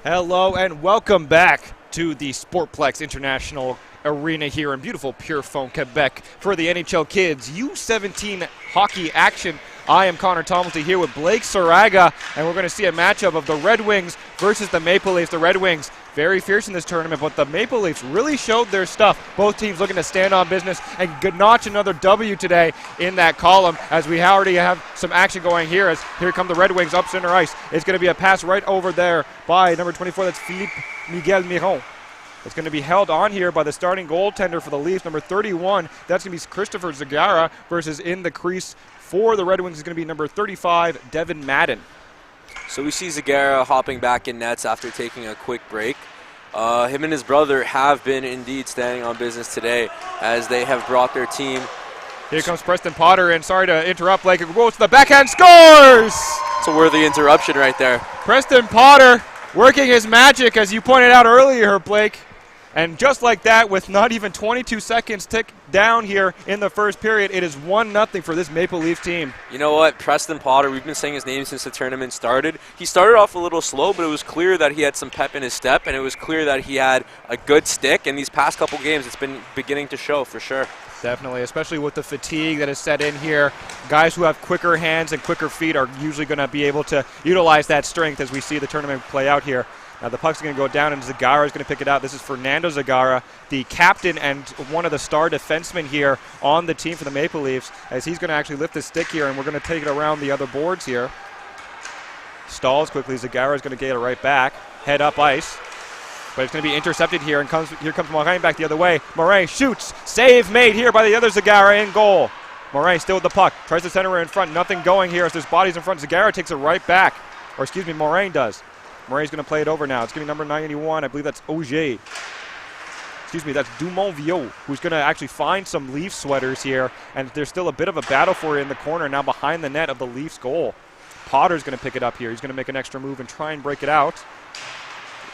Hello and welcome back to the Sportplex International Arena here in beautiful Pierrefonds, Quebec for the NHL Kids U17 hockey action. I am Connor Tomlinson here with Blake Saraga, and we're going to see a matchup of the Red Wings versus the Maple Leafs. The Red Wings very fierce in this tournament, but the Maple Leafs really showed their stuff. Both teams looking to stand on business and notch another W today in that column, as we already have some action going here. As here come the Red Wings up center ice. It's going to be a pass right over there by number 24. That's Philippe Miguel Miron. It's going to be held on here by the starting goaltender for the Leafs, number 31. That's going to be Christopher Zagara versus in the crease for the Red Wings is going to be number 35, Devin Madden. So we see Zagara hopping back in nets after taking a quick break. Him and his brother have been indeed standing on business today as they have brought their team. Here comes Preston Potter, and sorry to interrupt, Blake. It goes to the backhand, scores! It's a worthy interruption right there. Preston Potter working his magic, as you pointed out earlier, Blake. And just like that, with not even 22 seconds tick down here in the first period, it is 1-0 for this Maple Leaf team. You know what? Preston Potter, we've been saying his name since the tournament started. He started off a little slow, but it was clear that he had some pep in his step, and it was clear that he had a good stick. And these past couple games, it's been beginning to show for sure. Definitely, especially with the fatigue that is set in here. Guys who have quicker hands and quicker feet are usually going to be able to utilize that strength as we see the tournament play out here. Now the puck's going to go down, and Zagara is going to pick it out. This is Fernando Zagara, the captain and one of the star defensemen here on the team for the Maple Leafs, as he's going to actually lift his stick here, and we're going to take it around the other boards here. Stalls quickly. Zagara is going to get it right back. Head up ice. But it's going to be intercepted here, and here comes Morin back the other way. Morin shoots. Save made here by the other Zagara in goal. Morin still with the puck. Tries to center her in front. Nothing going here as there's bodies in front. Zagara takes it right back. Or excuse me, Morin does. Morin's going to play it over now. It's going to be number 91. I believe that's Auger. Excuse me, that's Dumont-Vieux, who's going to actually find some Leaf sweaters here. And there's still a bit of a battle for it in the corner now behind the net of the Leafs goal. Potter's going to pick it up here. He's going to make an extra move and try and break it out.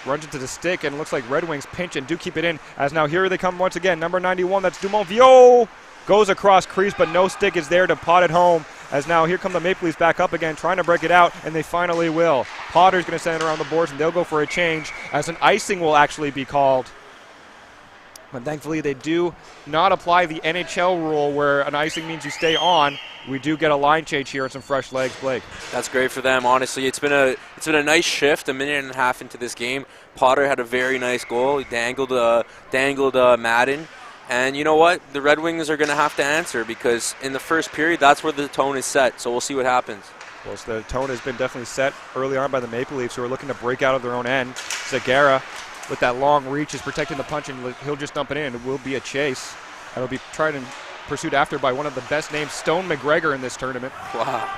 Runs into the stick, and it looks like Red Wings pinch and do keep it in. As now here they come once again. Number 91, that's Dumont-Vieux. Goes across crease, but no stick is there to pot it home. As now here come the Maple Leafs back up again, trying to break it out, and they finally will. Potter's going to send it around the boards, and they'll go for a change, as an icing will actually be called. But thankfully they do not apply the NHL rule where an icing means you stay on. We do get a line change here and some fresh legs, Blake. That's great for them, honestly. It's been a nice shift, a minute and a half into this game. Potter had a very nice goal. He dangled Madden. And you know what? The Red Wings are going to have to answer, because in the first period, that's where the tone is set. So we'll see what happens. Well, so the tone has been definitely set early on by the Maple Leafs, who are looking to break out of their own end. Zagara, with that long reach, is protecting the punch, and he'll just dump it in. It will be a chase. And it'll be tried and pursued after by one of the best named Stone McGregor in this tournament. Wow.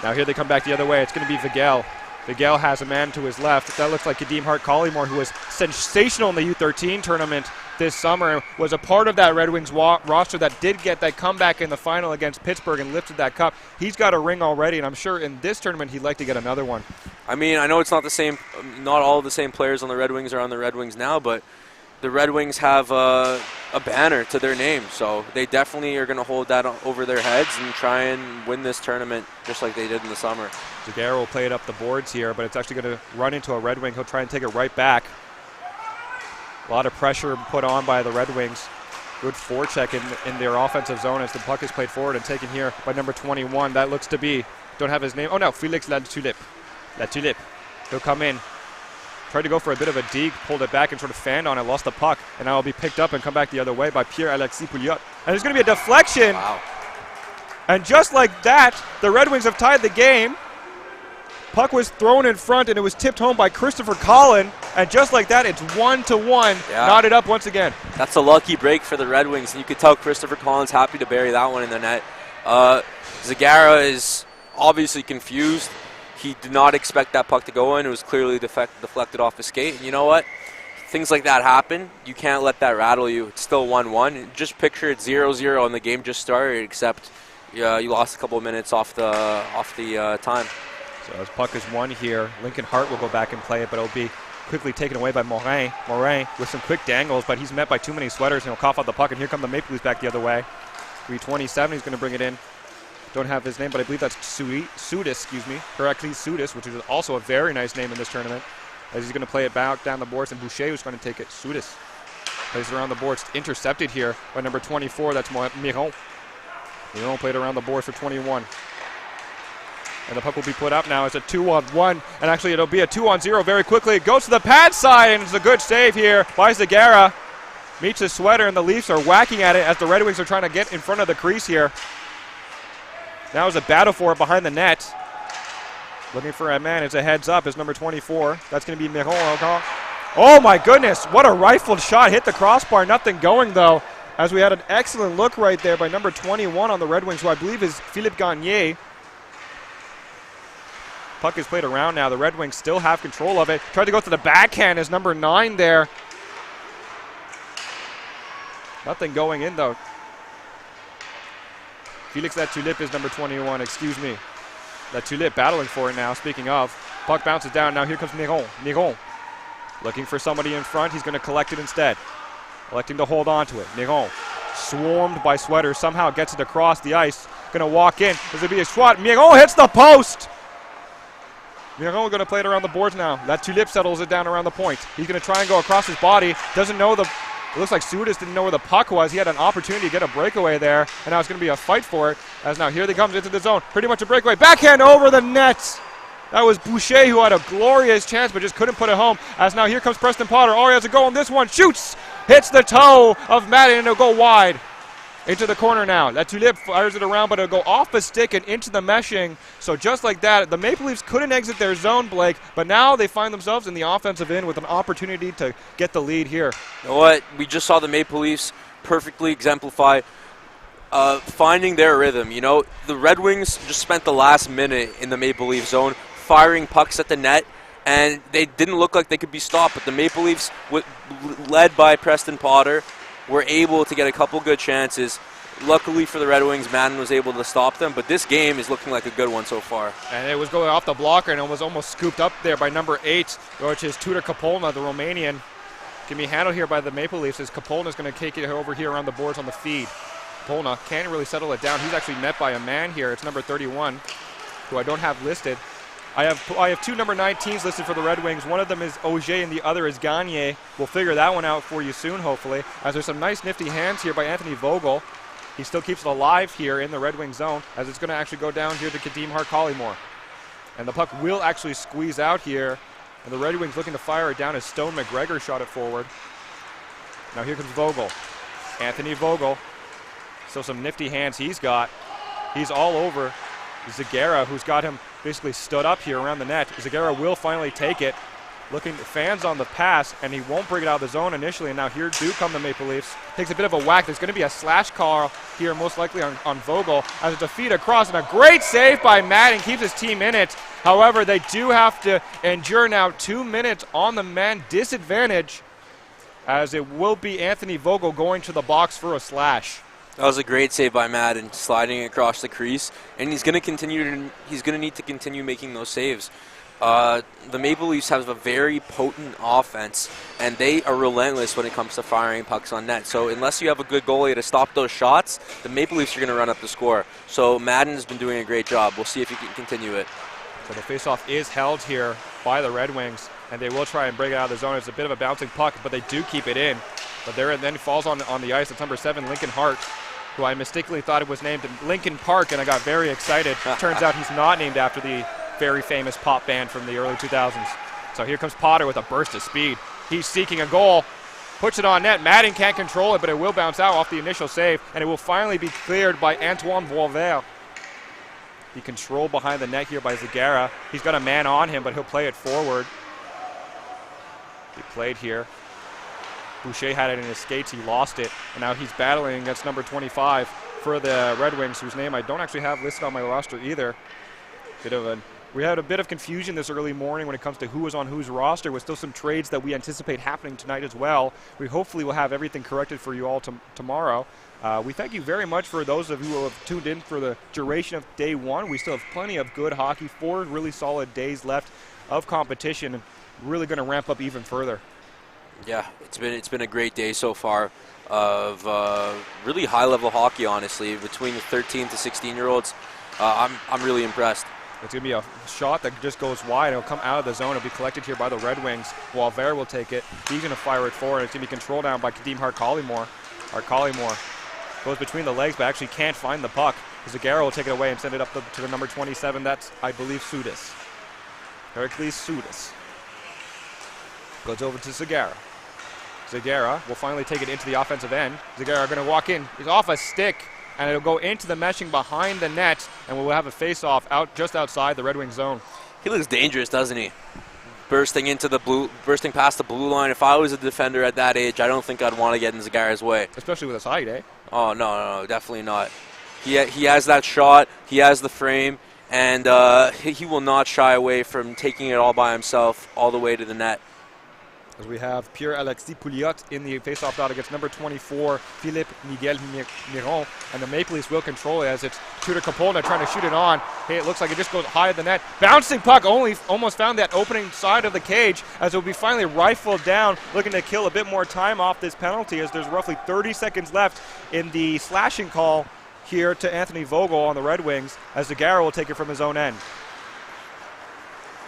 Now here they come back the other way. It's going to be Vigel. Vigel has a man to his left. That looks like Kadeem Hart-Collymore, who was sensational in the U13 tournament this summer, was a part of that Red Wings roster that did get that comeback in the final against Pittsburgh and lifted that cup. He's got a ring already, and I'm sure in this tournament he'd like to get another one. I mean, I know it's not the same, not all the same players on the Red Wings are on the Red Wings now, but the Red Wings have a banner to their name, so they definitely are going to hold that over their heads and try and win this tournament just like they did in the summer. Zagara will play it up the boards here, but it's actually going to run into a Red Wing. He'll try and take it right back. A lot of pressure put on by the Red Wings. Good forecheck in their offensive zone as the puck is played forward and taken here by number 21. That looks to be, don't have his name. Oh no, Félix Latulippe. Latulippe. He'll come in. Tried to go for a bit of a dig, pulled it back and sort of fanned on it, lost the puck, and now it'll be picked up and come back the other way by Pierre-Alexis Pouliot. And there's going to be a deflection. Wow. And just like that, the Red Wings have tied the game. Puck was thrown in front, and it was tipped home by Christopher Collin. And just like that, it's 1-1, knotted up once again. That's a lucky break for the Red Wings, and you could tell Christopher Collin's happy to bury that one in the net. Zagara is obviously confused. He did not expect that puck to go in. It was clearly deflected off his skate. And you know what? Things like that happen. You can't let that rattle you. It's still 1-1. Just picture it 0-0 and the game just started, except you lost a couple of minutes off the time. So as puck is won here, Lincoln Hart will go back and play it, but it'll be quickly taken away by Morin. Morin with some quick dangles, but he's met by too many sweaters, and he'll cough out the puck, and here come the Maple Leafs back the other way. 327, he's going to bring it in. Don't have his name, but I believe that's Sudis, excuse me. Heracles Sudis, which is also a very nice name in this tournament. as he's going to play it back down the boards, and Boucher who's going to take it. Sudis plays it around the boards, intercepted here by number 24. That's Miron. Miron played around the boards for 21. And the puck will be put up now. It's a 2-on-1, and actually it'll be a 2-on-0 very quickly. It goes to the pad side, and it's a good save here by Zagara. Meets his sweater, and the Leafs are whacking at it as the Red Wings are trying to get in front of the crease here. Now is a battle for it behind the net. Looking for a man. It's a heads up. It's number 24. That's going to be Miron. Oh my goodness, what a rifled shot. Hit the crossbar. Nothing going though, as we had an excellent look right there by number 21 on the Red Wings, who I believe is Philippe Gagné. Puck is played around now. The Red Wings still have control of it. Tried to go to the backhand as number 9 there. Nothing going in though. Felix Latulippe is number 21, excuse me. Latulippe battling for it now, speaking of. Puck bounces down, now here comes Miron. Miron looking for somebody in front, he's going to collect it instead. Electing to hold on to it. Miron swarmed by Sweater, somehow gets it across the ice. Going to walk in, there's going to be a swat. Miron hits the post! Miron going to play it around the boards now. Latulippe settles it down around the point. He's going to try and go across his body, doesn't know the... It looks like Sudis didn't know where the puck was. He had an opportunity to get a breakaway there, and now it's going to be a fight for it. As now here they comes into the zone. Pretty much a breakaway. Backhand over the net. That was Boucher, who had a glorious chance but just couldn't put it home. As now here comes Preston Potter. Oh, he has a goal on this one. Shoots. Hits the toe of Madden, and it'll go wide. Into the corner now. Latulippe fires it around, but it'll go off the stick and into the meshing. So just like that, the Maple Leafs couldn't exit their zone, Blake, but now they find themselves in the offensive end with an opportunity to get the lead here. You know what? We just saw the Maple Leafs perfectly exemplify finding their rhythm. You know, the Red Wings just spent the last minute in the Maple Leaf zone firing pucks at the net, and they didn't look like they could be stopped, but the Maple Leafs, led by Preston Potter, were able to get a couple good chances. Luckily for the Red Wings, Madden was able to stop them, but this game is looking like a good one so far. And it was going off the blocker, and it was almost scooped up there by number 8, which is Tudor Kapolna, the Romanian. Can be handled here by the Maple Leafs as Kapolna's going to take it over here around the boards on the feed. Kapolna can't really settle it down. He's actually met by a man here. It's number 31, who I don't have listed. I have two number 19s listed for the Red Wings. One of them is Auger and the other is Gagné. We'll figure that one out for you soon, hopefully, as there's some nice nifty hands here by Anthony Vogel. He still keeps it alive here in the Red Wing zone, as it's going to actually go down here to Kadeem Hart-Collymore. And the puck will actually squeeze out here, and the Red Wings looking to fire it down as Stone McGregor shot it forward. Now here comes Vogel. Anthony Vogel. Still some nifty hands he's got. He's all over Zagara, who's got him basically stood up here around the net. Zagara will finally take it. Looking fans on the pass, and he won't bring it out of the zone initially, and now here do come the Maple Leafs. Takes a bit of a whack. There's going to be a slash call here, most likely on Vogel, as it's a feed across, and a great save by Madden keeps his team in it. However, they do have to endure now 2 minutes on the man disadvantage, as it will be Anthony Vogel going to the box for a slash. That was a great save by Madden, sliding across the crease, and he's going to need to continue making those saves. The Maple Leafs have a very potent offense, and they are relentless when it comes to firing pucks on net. So unless you have a good goalie to stop those shots, the Maple Leafs are going to run up the score. So Madden's been doing a great job. We'll see if he can continue it. So the faceoff is held here by the Red Wings, and they will try and break it out of the zone. It's a bit of a bouncing puck, but they do keep it in. But there and then falls on the ice. It's number 7, Lincoln Hart, who I mistakenly thought it was named Lincoln Park, and I got very excited. Turns out he's not named after the very famous pop band from the early 2000s. So here comes Potter with a burst of speed. He's seeking a goal. Puts it on net. Madden can't control it, but it will bounce out off the initial save, and it will finally be cleared by Antoine Boisvert. He controlled behind the net here by Zagara. He's got a man on him, but he'll play it forward. He played here. Boucher had it in his skates. He lost it, and now he's battling against number 25 for the Red Wings, whose name I don't actually have listed on my roster either. We had a bit of confusion this early morning when it comes to who was on whose roster, with still some trades that we anticipate happening tonight as well. We hopefully will have everything corrected for you all tomorrow. We thank you very much for those of you who have tuned in for the duration of day one. We still have plenty of good hockey, 4 really solid days left of competition, and really going to ramp up even further. Yeah, it's been a great day so far of really high-level hockey, honestly, between the 13 to 16-year-olds. I'm really impressed. It's going to be a shot that just goes wide. It'll come out of the zone. It'll be collected here by the Red Wings. Walver will take it. He's going to fire it forward. It's going to be controlled down by Kadeem Hart-Collymore. Hart-Collymore goes between the legs, but actually can't find the puck. Zagara will take it away and send it up to the number 27. That's, I believe, Sudis. Heracles Sudis. Goes over to Zagara. Zagara will finally take it into the offensive end. Zagara going to walk in. He's off a stick, and it'll go into the meshing behind the net, and we'll have a face-off out just outside the Red Wing zone. He looks dangerous, doesn't he? Bursting past the blue line. If I was a defender at that age, I don't think I'd want to get in Zagara's way. Especially with his height, eh? Oh, no, definitely not. He has that shot. He has the frame, and he will not shy away from taking it all by himself all the way to the net. As we have Pierre-Alexis Pouliot in the face-off dot against number 24, Philippe Miguel Miron, and the Maple Leafs will control it as it's Tudor Kapolna trying to shoot it on. Hey, it looks like it just goes high at the net. Bouncing puck almost found that opening side of the cage as it will be finally rifled down, looking to kill a bit more time off this penalty as there's roughly 30 seconds left in the slashing call here to Anthony Vogel on the Red Wings as Zagara will take it from his own end.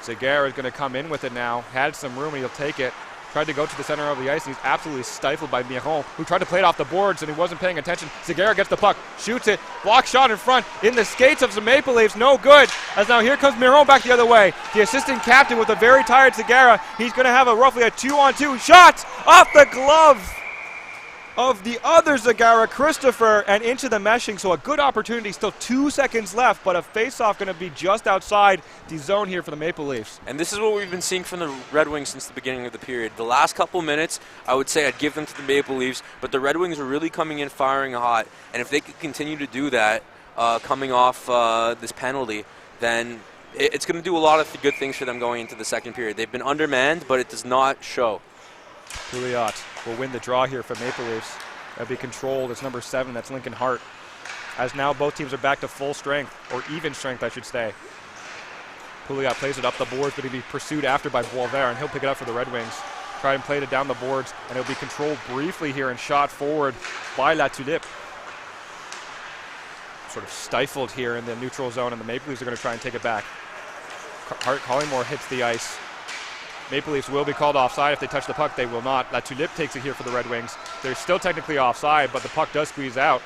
Zagara is going to come in with it now. Had some room and he'll take it. Tried to go to the center of the ice, and he's absolutely stifled by Miron, who tried to play it off the boards, and he wasn't paying attention. Zagara gets the puck, shoots it, block shot in front, in the skates of the Maple Leafs, no good. As now here comes Miron back the other way. The assistant captain with a very tired Zagara. He's going to have roughly a 2-on-2 shot off the glove of the other Zagara, Christopher, and into the meshing. So a good opportunity, still 2 seconds left, but a face-off going to be just outside the zone here for the Maple Leafs. And this is what we've been seeing from the Red Wings since the beginning of the period. The last couple minutes, I would say I'd give them to the Maple Leafs, but the Red Wings are really coming in firing hot. And if they could continue to do that, coming off this penalty, then it's going to do a lot of good things for them going into the second period. They've been undermanned, but it does not show. Pouliot will win the draw here for Maple Leafs. That'll be controlled. It's number 7. That's Lincoln Hart. As now both teams are back to full strength, or even strength, I should say. Pouliot plays it up the boards, but he'll be pursued after by Boisvert, and he'll pick it up for the Red Wings. Try and play it down the boards, and it'll be controlled briefly here and shot forward by La Tulipe. Sort of stifled here in the neutral zone, and the Maple Leafs are going to try and take it back. Hart-Collymore hits the ice. Maple Leafs will be called offside. If they touch the puck, they will not. La Tulipe takes it here for the Red Wings. They're still technically offside, but the puck does squeeze out.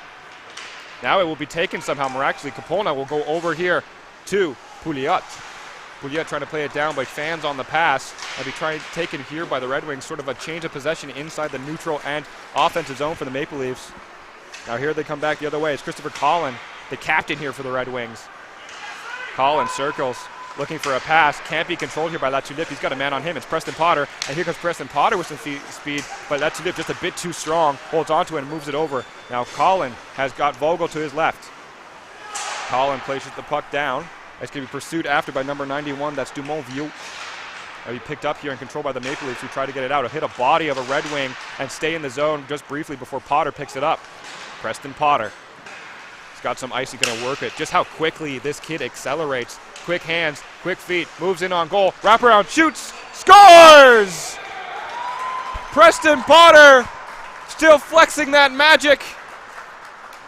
Now it will be taken somehow miraculously. Kapolna will go over here to Pouliot. Pouliot trying to play it down by fans on the pass. They'll be trying to take it here by the Red Wings. Sort of a change of possession inside the neutral and offensive zone for the Maple Leafs. Now here they come back the other way. It's Christopher Collin, the captain here for the Red Wings. Collin circles, looking for a pass. Can't be controlled here by La Tulipe. He's got a man on him. It's Preston Potter. And here comes Preston Potter with some speed. But La Tulipe just a bit too strong. Holds onto it and moves it over. Now Collin has got Vogel to his left. Collin places the puck down. It's going to be pursued after by number 91. That's Dumont Vieux. He'll be picked up here and controlled by the Maple Leafs, who try to get it out. He'll hit a body of a Red Wing and stay in the zone just briefly before Potter picks it up. Preston Potter. He's got some ice. He's going to work it. Just how quickly this kid accelerates. Quick hands, quick feet, moves in on goal, wraparound, shoots, scores! Preston Potter still flexing that magic.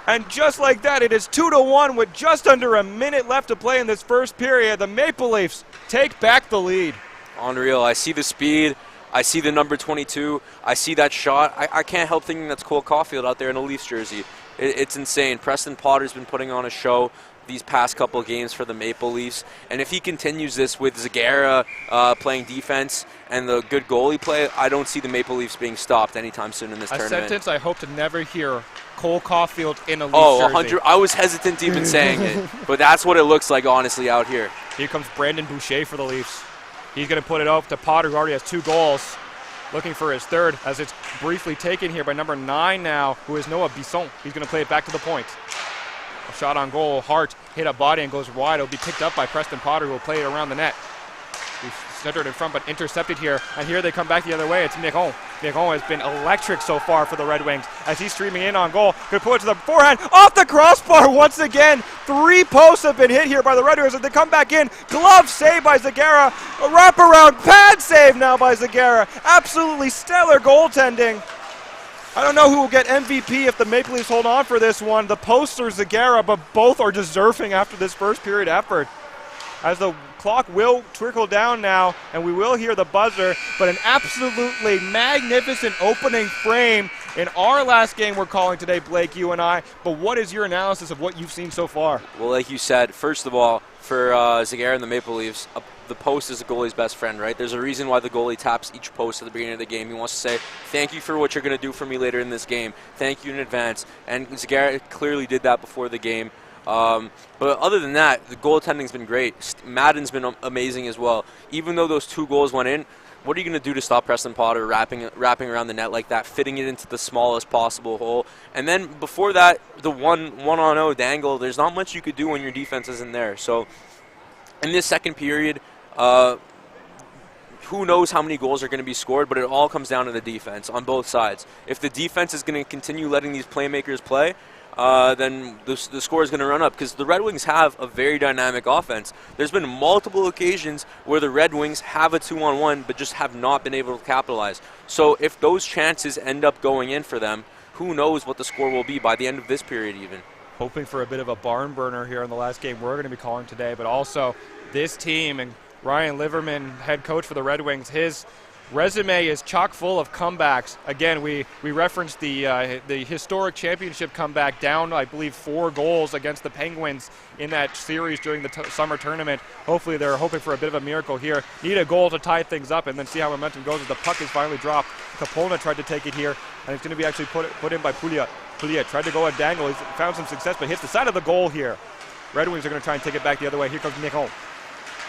And just like that, it is 2-1 with just under a minute left to play in this first period. The Maple Leafs take back the lead. Unreal. I see the speed. I see the number 22. I see that shot. I can't help thinking that's Cole Caulfield out there in a Leafs jersey. It's insane. Preston Potter's been putting on a show these past couple of games for the Maple Leafs, and if he continues this with Zagara playing defense and the good goalie play, I don't see the Maple Leafs being stopped anytime soon in this tournament. A sentence I hope to never hear: Cole Caulfield in a Leafs jersey. I was hesitant even saying it, but that's what it looks like honestly out here. Here comes Brandon Boucher for the Leafs. He's going to put it up to Potter, who already has 2 goals, looking for his third, as it's briefly taken here by number 9 now, who is Noah Bisson. He's going to play it back to the point. A shot on goal. Hart hit a body and goes wide. It'll be picked up by Preston Potter, who will play it around the net. He's centered in front, but intercepted here. And here they come back the other way. It's Miron. Miron has been electric so far for the Red Wings as he's streaming in on goal. Could put it to the forehand. Off the crossbar once again. 3 posts have been hit here by the Red Wings as they come back in. Glove save by Zagara. A wraparound pad save now by Zagara. Absolutely stellar goaltending. I don't know who will get MVP if the Maple Leafs hold on for this one. The post or Zagara, but both are deserving after this first period effort. as the clock will trickle down now, and we will hear the buzzer, but an absolutely magnificent opening frame in our last game we're calling today, Blake, you and I. But what is your analysis of what you've seen so far? Well, like you said, first of all, for Zagara and the Maple Leafs, the post is a goalie's best friend, right? There's a reason why the goalie taps each post at the beginning of the game. He wants to say, thank you for what you're going to do for me later in this game. Thank you in advance. And Zagara clearly did that before the game. But other than that, the goaltending's been great. Madden's been amazing as well. Even though those 2 goals went in, what are you going to do to stop Preston Potter wrapping around the net like that, fitting it into the smallest possible hole? And then before that, the one-on-0 dangle, there's not much you could do when your defense isn't there. So in this second period, who knows how many goals are going to be scored, but it all comes down to the defense on both sides. If the defense is going to continue letting these playmakers play, then the score is going to run up, because the Red Wings have a very dynamic offense. There's been multiple occasions where the Red Wings have a 2-on-1 but just have not been able to capitalize. So if those chances end up going in for them, who knows what the score will be by the end of this period even. Hoping for a bit of a barn burner here in the last game we're going to be calling today, but also this team and Ryan Liverman, head coach for the Red Wings, his resume is chock full of comebacks. Again, we referenced the historic championship comeback down, I believe, 4 goals against the Penguins in that series during the summer tournament. Hopefully they're hoping for a bit of a miracle here. Need a goal to tie things up and then see how momentum goes as the puck is finally dropped. Capolna tried to take it here, and it's going to be actually put in by Pouliot. Pouliot tried to go a dangle. He's found some success, but hits the side of the goal here. Red Wings are going to try and take it back the other way. Here comes Miron.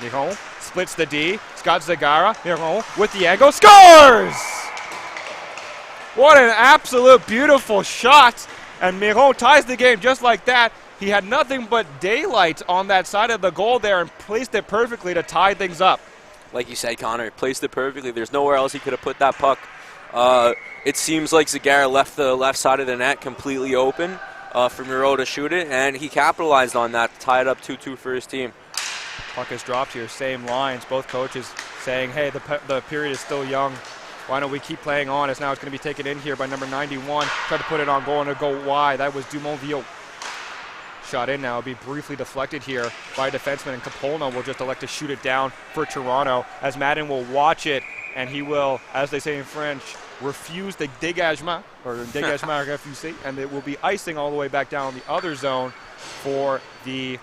Miron splits the D. Scott Zagara. Miron with the angle. Scores! What an absolute beautiful shot. And Miron ties the game just like that. He had nothing but daylight on that side of the goal there and placed it perfectly to tie things up. Like you said, Connor, placed it perfectly. There's nowhere else he could have put that puck. It seems like Zagara left the left side of the net completely open for Miro to shoot it, and he capitalized on that to tie it up 2-2 for his team. Puck is dropped here, same lines. Both coaches saying, hey, the period is still young. Why don't we keep playing on, as now it's going to be taken in here by number 91. Tried to put it on goal and it'll go wide. That was Dumontville. Shot in now. It'll be briefly deflected here by a defenseman, and Capolna will just elect to shoot it down for Toronto, as Madden will watch it, and he will, as they say in French, refuse the dégagement, or dégagement refusé, and it will be icing all the way back down the other zone for the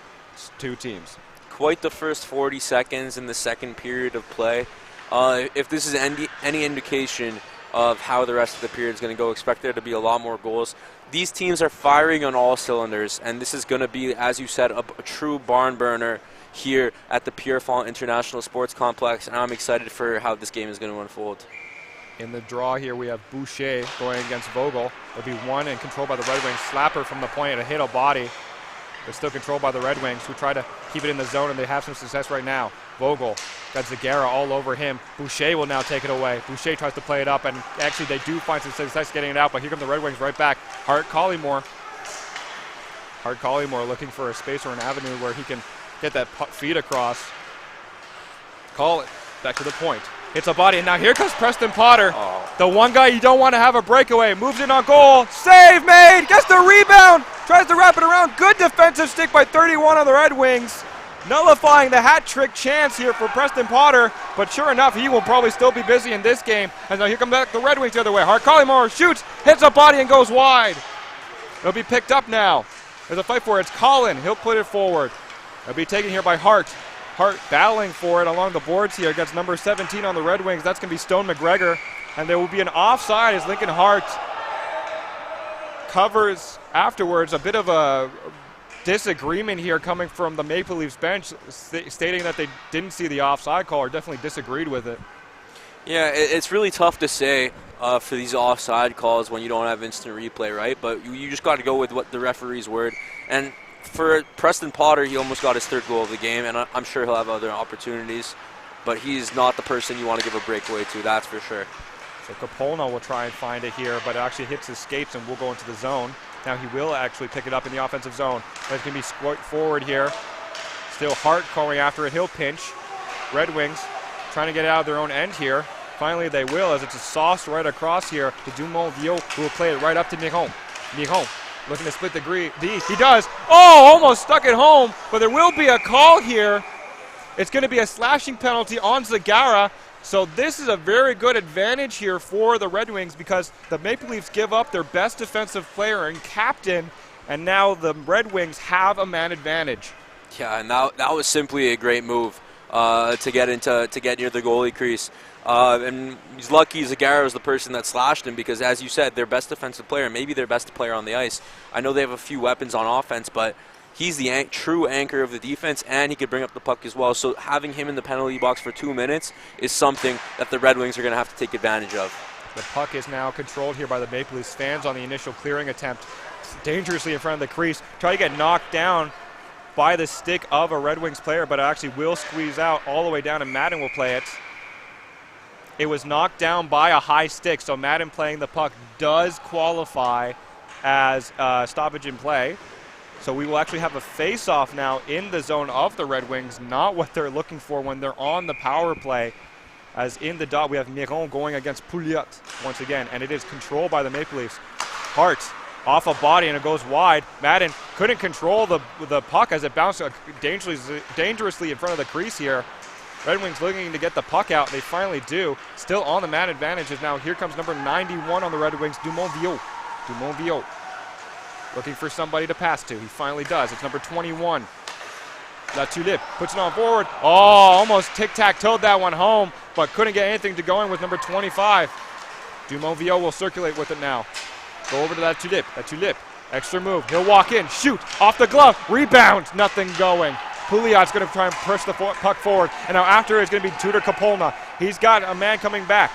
2 teams. Quite the first 40 seconds in the second period of play. If this is any indication of how the rest of the period is going to go, expect there to be a lot more goals. These teams are firing on all cylinders, and this is going to be, as you said, a true barn burner here at the Pierrefonds International Sports Complex, and I'm excited for how this game is going to unfold. In the draw here, we have Boucher going against Vogel. It'll be one and controlled by the Red Wings. Slapper from the point and a hit a body. They're still controlled by the Red Wings, who try to keep it in the zone, and they have some success right now. Vogel got Zagara all over him. Boucher will now take it away. Boucher tries to play it up, and actually they do find some success getting it out, but here come the Red Wings right back. Hart Collymore looking for a space or an avenue where he can get that feed across. Call it back to the point. Hits a body, and now here comes Preston Potter. The one guy you don't want to have a breakaway. Moves in on goal. Save made. Gets the rebound. Tries to wrap it around. Good defensive stick by 31 of the Red Wings. Nullifying the hat trick chance here for Preston Potter. But sure enough, he will probably still be busy in this game. And now here come back the Red Wings the other way. Hart Collymore shoots, hits a body, and goes wide. It'll be picked up now. There's a fight for it. It's Collin. He'll put it forward. It'll be taken here by Hart. Hart battling for it along the boards here against number 17 on the Red Wings. That's going to be Stone McGregor. And there will be an offside as Lincoln Hart covers afterwards. A bit of a disagreement here coming from the Maple Leafs bench, stating that they didn't see the offside call or definitely disagreed with it. Yeah, it's really tough to say for these offside calls when you don't have instant replay, right? But you just got to go with what the referee's word. And for Preston Potter, he almost got his 3rd goal of the game, and I'm sure he'll have other opportunities. But he's not the person you want to give a breakaway to, that's for sure. So Capolna will try and find it here, but it actually hits his skates and will go into the zone. Now he will actually pick it up in the offensive zone. But it's going to be squat forward here. Still Hart going after it. He'll pinch. Red Wings trying to get out of their own end here. Finally they will, as it's a sauce right across here to Dumontville, who will play it right up to Miron. Miron looking to split the D. He does. Oh, almost stuck it home, but there will be a call here It's going to be a slashing penalty on Zagara. So this is a very good advantage here for the Red Wings because the Maple Leafs give up their best defensive player and captain, and now the Red Wings have a man advantage. Yeah, and that was simply a great move to get near the goalie crease. And he's lucky Zagara was the person that slashed him because, as you said, their best defensive player, maybe their best player on the ice. I know they have a few weapons on offense, but he's the true anchor of the defense, and he could bring up the puck as well. So having him in the penalty box for 2 minutes is something that the Red Wings are going to have to take advantage of. The puck is now controlled here by the Maple Leafs fans on the initial clearing attempt. Dangerously in front of the crease. Try to get knocked down by the stick of a Red Wings player, but it actually will squeeze out all the way down, and Madden will play it. It was knocked down by a high stick, so Madden playing the puck does qualify as stoppage in play. So we will actually have a face-off now in the zone of the Red Wings, not what they're looking for when they're on the power play. As in the dot, we have Miron going against Pouliot once again, and it is controlled by the Maple Leafs. Hart off a body, and it goes wide. Madden couldn't control the puck as it bounced dangerously in front of the crease here. Red Wings looking to get the puck out. They finally do. Still on the man advantage is now. Here comes number 91 on the Red Wings, Dumont-Viault. Dumont-Viault looking for somebody to pass to. He finally does. It's number 21. La Tulipe puts it on forward. Oh, almost tic-tac-toed that one home, but couldn't get anything to going with number 25. Dumont-Viault will circulate with it now. Go over to that Tulipe. That Tulipe. Extra move. He'll walk in. Shoot. Off the glove. Rebound. Nothing going. Pouliot's going to try and push the puck forward. And now after it's going to be Tudor Kapolna. He's got a man coming back.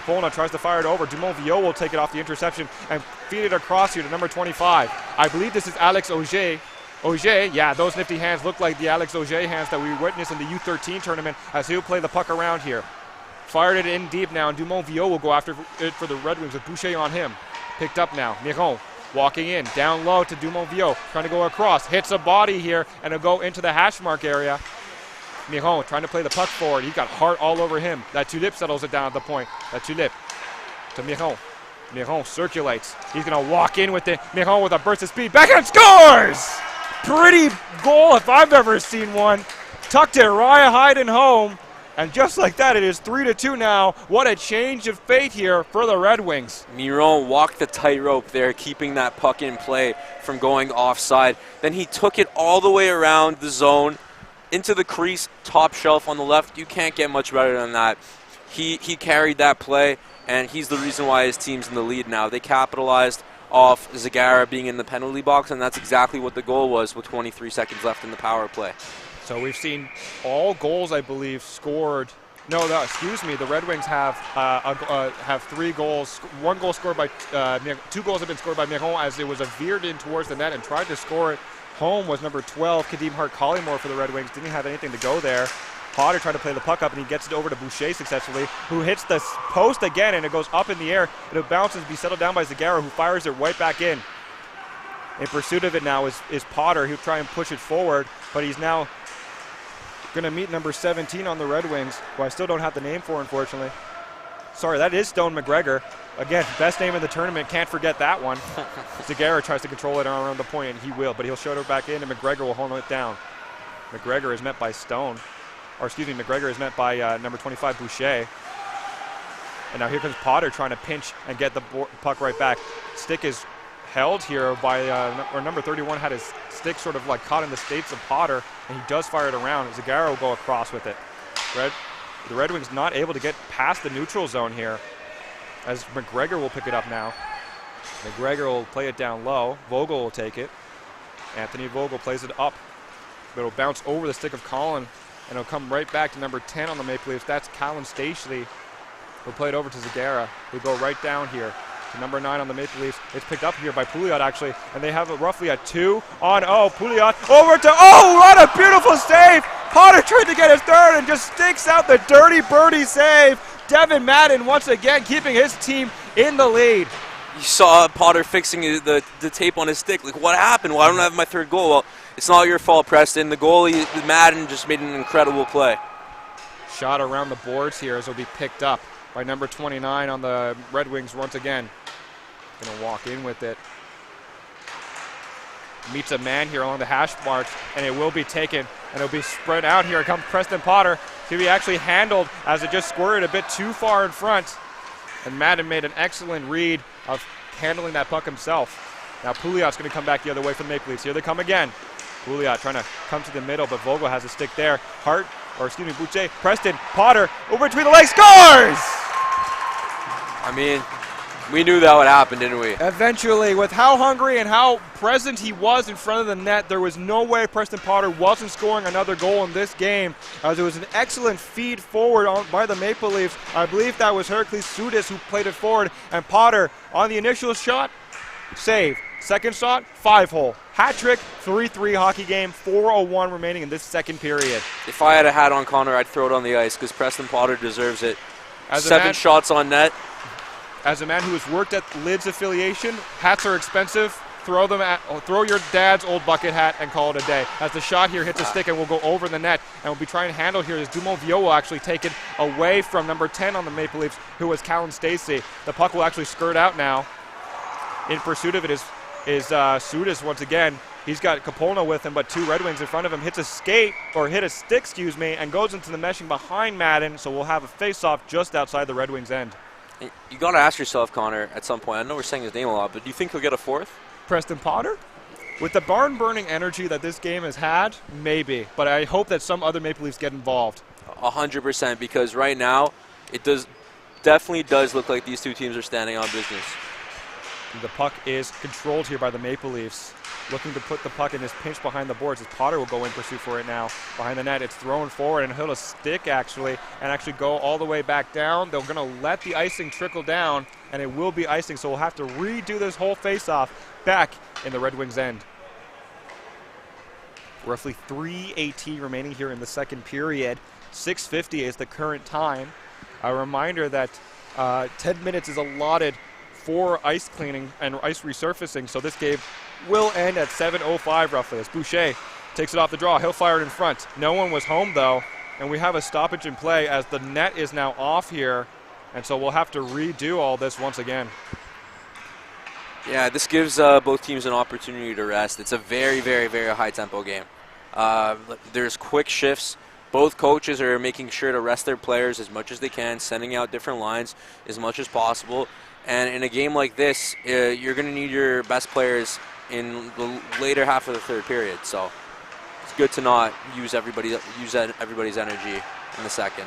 Kapolna tries to fire it over. Dumont-Viault will take it off the interception and feed it across here to number 25. I believe this is Alex Auger. Auger, yeah, those nifty hands look like the Alex Auger hands that we witnessed in the U13 tournament as he'll play the puck around here. Fired it in deep now, and Dumont-Viault will go after it for the Red Wings with Boucher on him. Picked up now. Miron walking in, down low to Dumont-Viault, trying to go across. Hits a body here, and it'll go into the hash mark area. Miron trying to play the puck forward. He's got Hart all over him. That Tulipe settles it down at the point. That Tulipe to Miron. Miron circulates. He's going to walk in with it. Miron with a burst of speed. Backhand scores! Pretty goal if I've ever seen one. Tucked it right hiding home. And just like that, it is 3-2 now. What a change of fate here for the Red Wings. Miron walked the tightrope there, keeping that puck in play from going offside. Then he took it all the way around the zone, into the crease, top shelf on the left. You can't get much better than that. He carried that play, and he's the reason why his team's in the lead now. They capitalized off Zagara being in the penalty box, and that's exactly what the goal was with 23 seconds left in the power play. So we've seen all goals, I believe, scored. No, excuse me. The Red Wings have 3 goals. 1 goal scored by 2 goals have been scored by Miron as it was veered in towards the net and tried to score it home was number 12, Kadeem Hart-Collymore for the Red Wings. Didn't have anything to go there. Potter tried to play the puck up, and he gets it over to Boucher successfully, who hits the post again, and it goes up in the air. It bounces, be settled down by Zagara, who fires it right back in. In pursuit of it now is Potter. He'll try and push it forward, but he's now going to meet number 17 on the Red Wings, who I still don't have the name for, unfortunately. Sorry, that is Stone McGregor. Again, best name in the tournament. Can't forget that one. Zagara tries to control it around the point, and he will, but he'll shoulder back in, and McGregor will hold it down. McGregor is met by Stone. Or excuse me, McGregor is met by number 25, Boucher. And now here comes Potter trying to pinch and get the puck right back. Stick is held here by, or number 31 had his stick sort of like caught in the skates of Potter, and he does fire it around. Zagara will go across with it. The Red Wings not able to get past the neutral zone here, as McGregor will pick it up now. McGregor will play it down low. Vogel will take it. Anthony Vogel plays it up, but it'll bounce over the stick of Colin, and it'll come right back to number 10 on the Maple Leafs. That's Callum Stachley. He'll play it over to Zagara. We go right down here to number 9 on the Maple Leafs. It's picked up here by Pouliot, actually, and they have roughly a 2 on. Oh, Pouliot over to, oh, what a beautiful save! Potter tried to get his third and just sticks out the dirty birdie save. Devin Madden once again keeping his team in the lead. You saw Potter fixing the tape on his stick. Like, what happened? Why don't I have my third goal? Well, it's not your fault, Preston. The goalie, Madden, just made an incredible play. Shot around the boards here as it'll be picked up by number 29 on the Red Wings once again. Gonna walk in with it. meets a man here along the hash marks, and it will be taken, and it'll be spread out here. Comes Preston Potter to be actually handled as it just squirted a bit too far in front. And Madden made an excellent read of handling that puck himself. Now Pouliot's going to come back the other way for the Maple Leafs. Here they come again. Pouliot trying to come to the middle, but Vogel has a stick there. Boucher, Preston, Potter, over between the legs, scores! I mean, we knew that would happen, didn't we? Eventually, with how hungry and how present he was in front of the net, there was no way Preston Potter wasn't scoring another goal in this game, as it was an excellent feed forward by the Maple Leafs. I believe that was Heracles Soudis who played it forward, and Potter on the initial shot, save. Second shot, 5-hole. Hat trick, 3-3 hockey game, 4:01 remaining in this second period. If I had a hat on Connor, I'd throw it on the ice because Preston Potter deserves it. As 7 shots on net. As a man who has worked at Lids affiliation, hats are expensive. Throw your dad's old bucket hat and call it a day. As the shot here hits a stick and will go over the net, and we'll be trying to handle here as Dumont-Vieux will actually take it away from number 10 on the Maple Leafs, who was Callan Stacey. The puck will actually skirt out now. In pursuit of it is Soudis once again. He's got Capolna with him, but 2 Red Wings in front of him. Hit a stick, and goes into the meshing behind Madden, so we'll have a face-off just outside the Red Wings' end. You got to ask yourself, Connor, at some point, I know we're saying his name a lot, but do you think he'll get a 4th? Preston Potter? With the barn-burning energy that this game has had, maybe. But I hope that some other Maple Leafs get involved. 100%, because right now, it definitely does look like these two teams are standing on business. The puck is controlled here by the Maple Leafs. Looking to put the puck in this pinch behind the boards as Potter will go in pursuit for it now. Behind the net, it's thrown forward and he'll stick actually go all the way back down. They're going to let the icing trickle down, and it will be icing, so we'll have to redo this whole face-off back in the Red Wings' end. Roughly 3:18 remaining here in the second period. 6:50 is the current time. A reminder that 10 minutes is allotted for ice cleaning and ice resurfacing, so this game will end at 7:05 roughly as Boucher takes it off the draw. He'll fire it in front. No one was home though, and we have a stoppage in play as the net is now off here, and so we'll have to redo all this once again. Yeah, this gives both teams an opportunity to rest. It's a very, very, very high-tempo game. There's quick shifts. Both coaches are making sure to rest their players as much as they can, sending out different lines as much as possible. And in a game like this, you're going to need your best players in the later half of the third period. So it's good to not use everybody's energy in the second.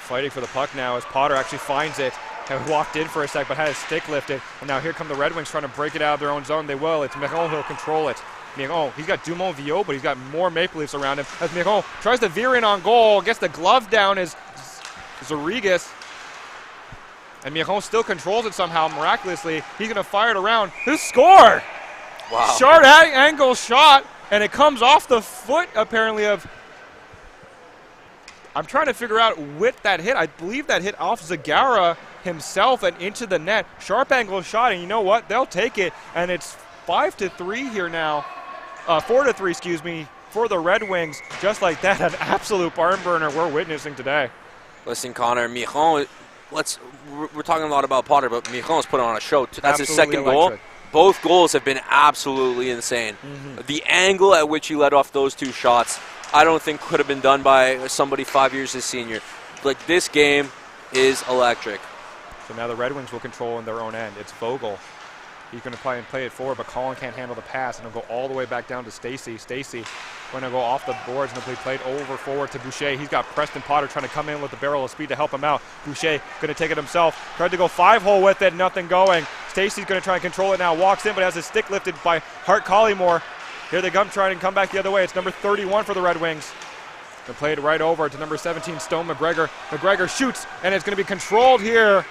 Fighting for the puck now as Potter actually finds it. Had walked in for a sec, but had his stick lifted. And now here come the Red Wings trying to break it out of their own zone. They will. It's Miron who'll control it. Miron, he's got Dumont-Vieux, but he's got more Maple Leafs around him. As Miron tries to veer in on goal, gets the glove down as Zarigas. And Miron still controls it somehow, miraculously. He's going to fire it around. Who's score? Wow. Sharp angle shot, and it comes off the foot, apparently, of... I'm trying to figure out with that hit. I believe that hit off Zagara himself and into the net. Sharp angle shot, and you know what? They'll take it, and it's 5-3 here now. 4-3, excuse me, for the Red Wings. Just like that, an absolute barn burner we're witnessing today. Listen, Connor, Miron... We're talking a lot about Potter, but Miron's put on a show. That's his second goal. Both goals have been absolutely insane. The angle at which he let off those 2 shots, I don't think could have been done by somebody 5 years his senior. Like, this game is electric. So now the Red Wings will control in their own end. It's Vogel. He's going to play it forward, but Colin can't handle the pass, and he'll go all the way back down to Stacey. Stacey going to go off the boards, and he'll be played over forward to Boucher. He's got Preston Potter trying to come in with the barrel of speed to help him out. Boucher going to take it himself. Tried to go 5-hole with it, nothing going. Stacey's going to try and control it now. Walks in, but has his stick lifted by Hart Collymore. Here they come trying to come back the other way. It's number 31 for the Red Wings. They played right over to number 17, Stone McGregor. McGregor shoots, and it's going to be controlled here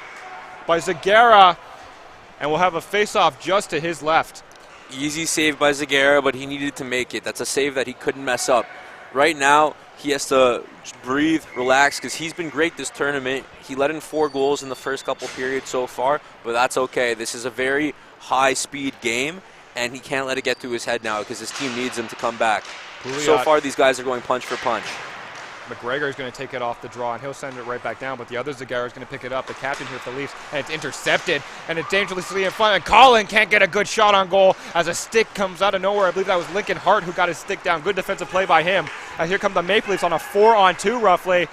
by Zagara. And we'll have a face-off just to his left. Easy save by Zagara, but he needed to make it. That's a save that he couldn't mess up. Right now, he has to breathe, relax, because he's been great this tournament. He let in 4 goals in the first couple periods so far, but that's okay. This is a very high-speed game, and he can't let it get to his head now because his team needs him to come back. Pouliot. So far, these guys are going punch for punch. McGregor is going to take it off the draw, and he'll send it right back down, but the other Zagara is going to pick it up, the captain here for the Leafs, and it's intercepted, and it's dangerously in front, and Colin can't get a good shot on goal as a stick comes out of nowhere. I believe that was Lincoln Hart who got his stick down. Good defensive play by him. And here come the Maple Leafs on a 4-on-2 roughly.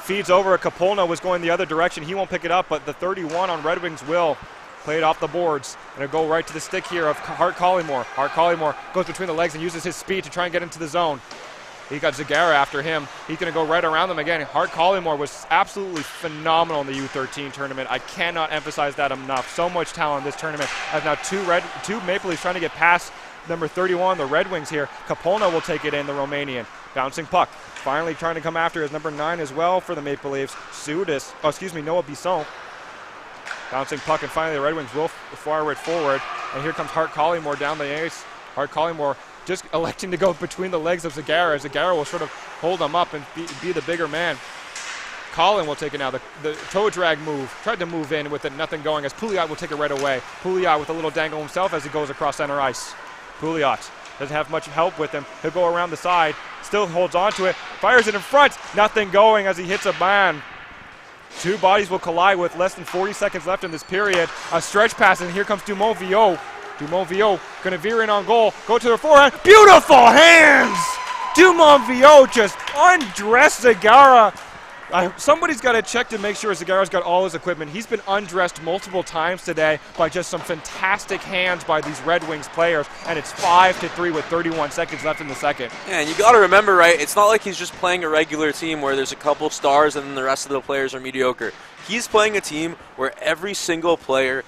Feeds over. Capolno was going the other direction. He won't pick it up, but the 31 on Red Wings will. Play it off the boards, and it'll go right to the stick here of Hart Collymore. Hart Collymore goes between the legs and uses his speed to try and get into the zone. He got Zagara after him. He's going to go right around them again. Hart Collymore was absolutely phenomenal in the U13 tournament. I cannot emphasize that enough. So much talent in this tournament. As now two Maple Leafs trying to get past number 31, the Red Wings here. Capolno will take it in, the Romanian. Bouncing puck. Finally trying to come after his number 9 as well for the Maple Leafs. Noah Bisson. Bouncing puck, and finally the Red Wings will fire it forward. And here comes Hart Collymore down the ice. Hart Collymore just electing to go between the legs of Zagara. Zagara will sort of hold him up and be the bigger man. Colin will take it now. The toe drag move. Tried to move in with it, nothing going, as Pouliot will take it right away. Pouliot with a little dangle himself as he goes across center ice. Pouliot doesn't have much help with him. He'll go around the side, still holds on to it, fires it in front. Nothing going as he hits a man. Two bodies will collide with less than 40 seconds left in this period. A stretch pass, and here comes Dumont-Viot. Dumont-Viot going to veer in on goal. Go to the forehand. Beautiful hands! Dumont-Viot just undressed Zagara. Somebody's got to check to make sure Zagara's got all his equipment. He's been undressed multiple times today by just some fantastic hands by these Red Wings players, and it's 5-3 with 31 seconds left in the second. Yeah, and you got to remember, right, it's not like he's just playing a regular team where there's a couple stars and then the rest of the players are mediocre. He's playing a team where every single player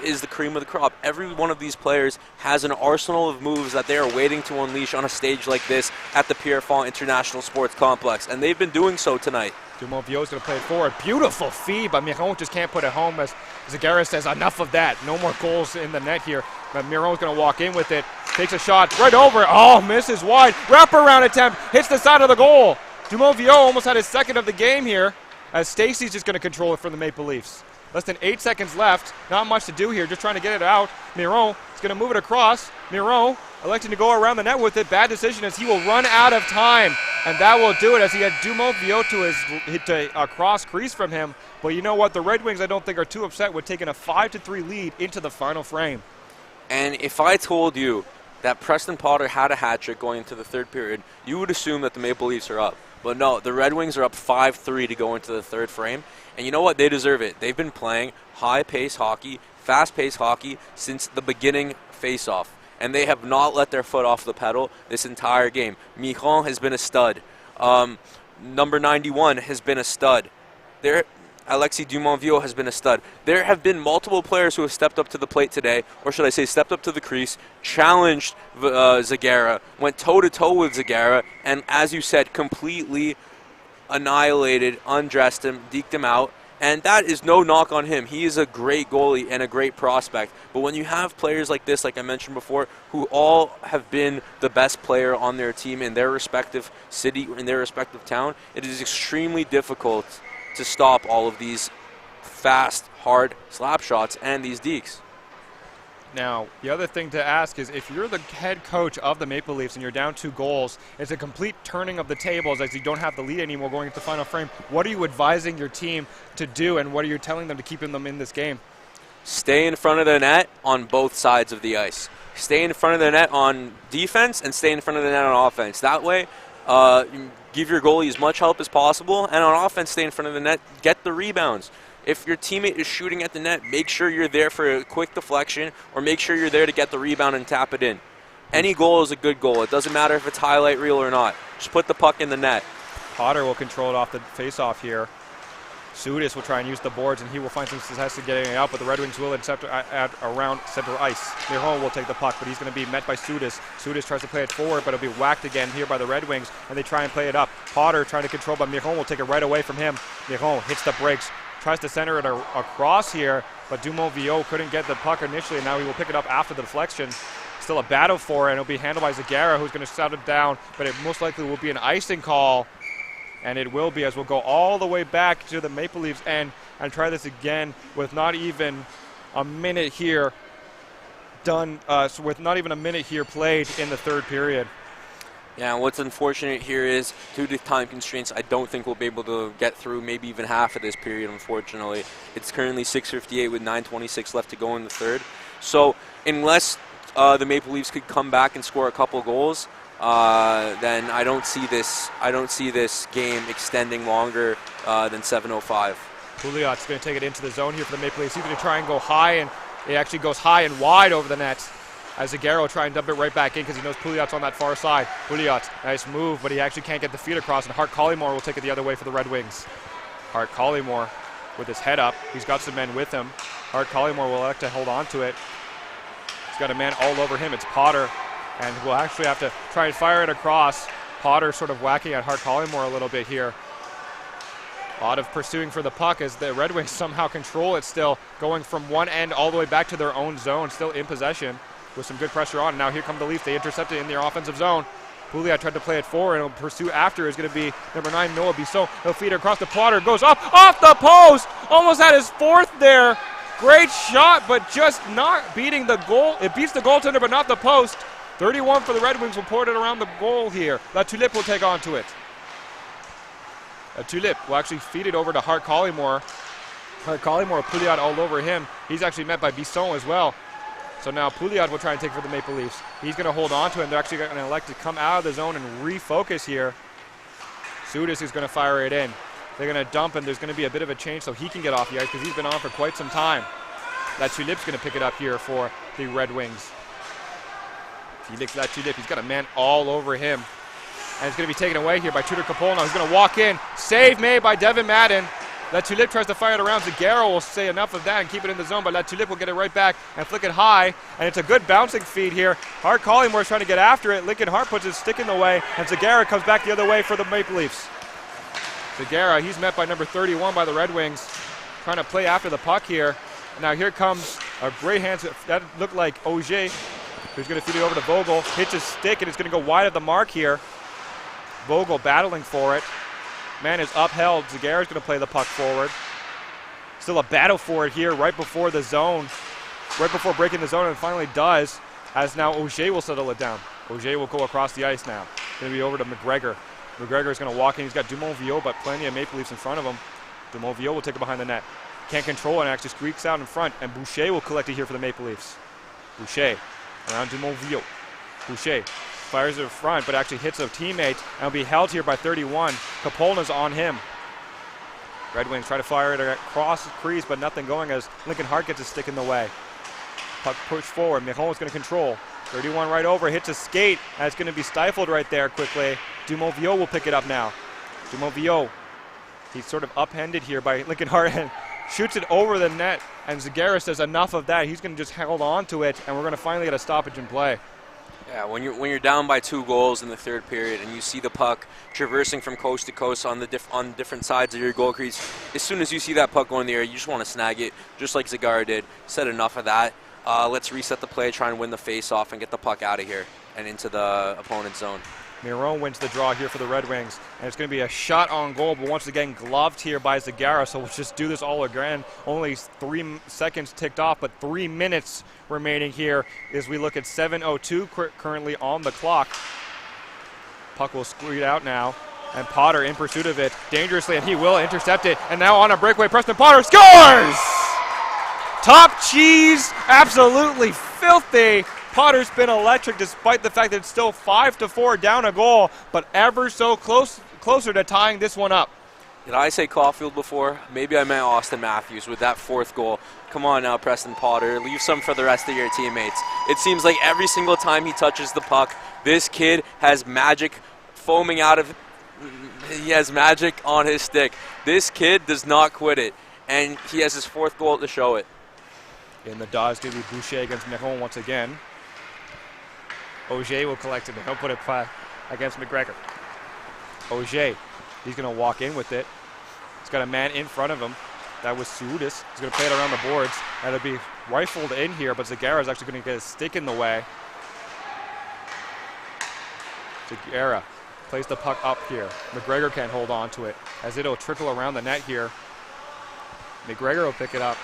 is the cream of the crop. Every one of these players has an arsenal of moves that they are waiting to unleash on a stage like this at the Pierrefonds International Sports Complex, and they've been doing so tonight. Dumont-Viot is going to play it forward. Beautiful feed, but Miron just can't put it home as Zagara says, enough of that. No more goals in the net here. But Miron's going to walk in with it. Takes a shot right over. Oh, misses wide. Wraparound attempt. Hits the side of the goal. Dumont-Viot almost had his second of the game here as Stacey's just going to control it for the Maple Leafs. Less than 8 seconds left. Not much to do here. Just trying to get it out. Miron is going to move it across. Miron electing to go around the net with it. Bad decision as he will run out of time. And that will do it as he had Dumont-Viot to a cross crease from him. But you know what? The Red Wings, I don't think, are too upset with taking a 5-3 lead into the final frame. And if I told you that Preston Potter had a hat trick going into the third period, you would assume that the Maple Leafs are up. But no, the Red Wings are up 5-3 to go into the third frame. And you know what? They deserve it. They've been playing high-paced hockey, fast-paced hockey since the beginning face-off. And they have not let their foot off the pedal this entire game. Miron has been a stud. Number 91 has been a stud. Alexis Dumont-Viot has been a stud. There have been multiple players who have stepped up to the plate today, or should I say stepped up to the crease, challenged Zagara, went toe-to-toe with Zagara, and as you said, completely annihilated, undressed him, deked him out. And that is no knock on him. He is a great goalie and a great prospect. But when you have players like this, like I mentioned before, who all have been the best player on their team in their respective city, in their respective town, it is extremely difficult to stop all of these fast, hard slap shots and these dekes. Now, the other thing to ask is if you're the head coach of the Maple Leafs and you're down 2 goals, it's a complete turning of the tables as you don't have the lead anymore going into the final frame. What are you advising your team to do, and what are you telling them to keep them in this game? Stay in front of the net on both sides of the ice. Stay in front of the net on defense and stay in front of the net on offense. That way, give your goalie as much help as possible, and on offense, stay in front of the net, get the rebounds. If your teammate is shooting at the net, make sure you're there for a quick deflection, or make sure you're there to get the rebound and tap it in. Any goal is a good goal. It doesn't matter if it's highlight reel or not. Just put the puck in the net. Potter will control it off the face-off here. Sudis will try and use the boards, and he will find some success in getting it out, but the Red Wings will intercept around center ice. Miron will take the puck, but he's going to be met by Sudis. Sudis tries to play it forward, but it'll be whacked again here by the Red Wings, and they try and play it up. Potter trying to control, but Miron will take it right away from him. Miron hits the brakes, tries to center it across here, but Dumont-Viot couldn't get the puck initially, and now he will pick it up after the deflection. Still a battle for it, and it'll be handled by Zagara, who's going to shout it down, but it most likely will be an icing call. And it will be, as we'll go all the way back to the Maple Leafs end and try this again with not even a minute here done, with not even a minute here played in the third period. Yeah, and what's unfortunate here is, due to time constraints, I don't think we'll be able to get through maybe even half of this period, unfortunately. It's currently 6:58 with 9:26 left to go in the third. So unless the Maple Leafs could come back and score a couple goals, then I don't see this game extending longer than 7:05. Pouliot's going to take it into the zone here for the Maple Leafs. He's going to try and go high, and it actually goes high and wide over the net. As Zaguero try and dump it right back in because he knows Pouliot's on that far side. Pouliot, nice move, but he actually can't get the feet across, and Hart Collymore will take it the other way for the Red Wings. Hart Collymore with his head up. He's got some men with him. Hart Collymore will elect to hold on to it. He's got a man all over him. It's Potter, and we'll actually have to try and fire it across. Potter sort of whacking at Hart Collymore a little bit here. A lot of pursuing for the puck as the Red Wings somehow control it still, going from one end all the way back to their own zone, still in possession, with some good pressure on. Now here come the Leafs. They intercept it in their offensive zone. Pouliot tried to play it forward, and pursue after is going to be number 9, Noah Bisson. He'll feed it across the Potter. Goes up, off the post. Almost had his fourth there. Great shot, but just not beating the goal. It beats the goaltender, but not the post. 31 for the Red Wings will pour it around the goal here. La Tulipe will take on to it. La Tulipe will actually feed it over to Hart Collymore. Hart Collymore, Pouliot all over him. He's actually met by Bisson as well. So now Pouliot will try and take for the Maple Leafs. He's going to hold on to it. They're actually going to elect to come out of the zone and refocus here. Sudis is going to fire it in. They're going to dump, and there's going to be a bit of a change so he can get off the ice because he's been on for quite some time. La Tulipe's going to pick it up here for the Red Wings. Felix La Tulipe, he's got a man all over him. And it's going to be taken away here by Tudor Capolno. He's going to walk in. Save made by Devin Madden. La Tulipe tries to fire it around. Zaguero will say enough of that and keep it in the zone, but La Tulipe will get it right back and flick it high. And it's a good bouncing feed here. Hart Collymore is trying to get after it. Lincoln Hart puts his stick in the way, and Zaguero comes back the other way for the Maple Leafs. Zaguero, he's met by number 31 by the Red Wings, trying to play after the puck here. Now here comes a great hand. That looked like Auger, who's going to feed it over to Vogel. Hits his stick, and it's going to go wide of the mark here. Vogel battling for it. Man is upheld. Zaguero's going to play the puck forward. Still a battle for it here right before the zone. Right before breaking the zone, and finally does, as now Auger will settle it down. Auger will go across the ice now. Going to be over to McGregor. McGregor is going to walk in. He's got Dumont-Viot, but plenty of Maple Leafs in front of him. Dumont-Viot will take it behind the net. Can't control it and actually squeaks out in front, and Boucher will collect it here for the Maple Leafs. Boucher around Dumont-Viot. Boucher fires it in front, but actually hits a teammate and will be held here by 31. Capolna's on him. Red Wings try to fire it across the crease, but nothing going as Lincoln Hart gets a stick in the way. Puck pushed forward. Miron is going to control. 31 right over, hits a skate, and it's going to be stifled right there quickly. Dumont-Viot will pick it up now. Dumont-Viot, he's sort of upended here by Lincoln Hart and shoots it over the net, and Zaguero says enough of that. He's going to just hold on to it, and we're going to finally get a stoppage in play. Yeah, when you're down by 2 goals in the third period and you see the puck traversing from coast to coast on different sides of your goal crease, as soon as you see that puck go in the air, you just want to snag it, just like Zaguero did. Said enough of that. Let's reset the play, try and win the face-off, and get the puck out of here and into the opponent's zone. Miron wins the draw here for the Red Wings, and it's going to be a shot on goal, but once again gloved here by Zaguero, so we'll just do this all again. Only 3 seconds ticked off, but 3 minutes remaining here as we look at 7:02 currently on the clock. Puck will squeeze out now, and Potter in pursuit of it dangerously, and he will intercept it, and now on a breakaway, Preston Potter scores! Top cheese, absolutely filthy. Potter's been electric despite the fact that it's still 5-4 down a goal, but ever so closer to tying this one up. Did I say Caulfield before? Maybe I meant Austin Matthews with that 4th goal. Come on now, Preston Potter. Leave some for the rest of your teammates. It seems like every single time he touches the puck, this kid has magic foaming out of. He has magic on his stick. This kid does not quit it, and he has his 4th goal to show it. In the dodge, going to be Boucher against Miron once again. Auger will collect it, and he'll put it against McGregor. Auger, he's going to walk in with it. He's got a man in front of him. That was Sudis. He's going to play it around the boards, and it'll be rifled in here, but Zaguero is actually going to get a stick in the way. Zaguero plays the puck up here. McGregor can't hold on to it, as it'll trickle around the net here. McGregor will pick it up.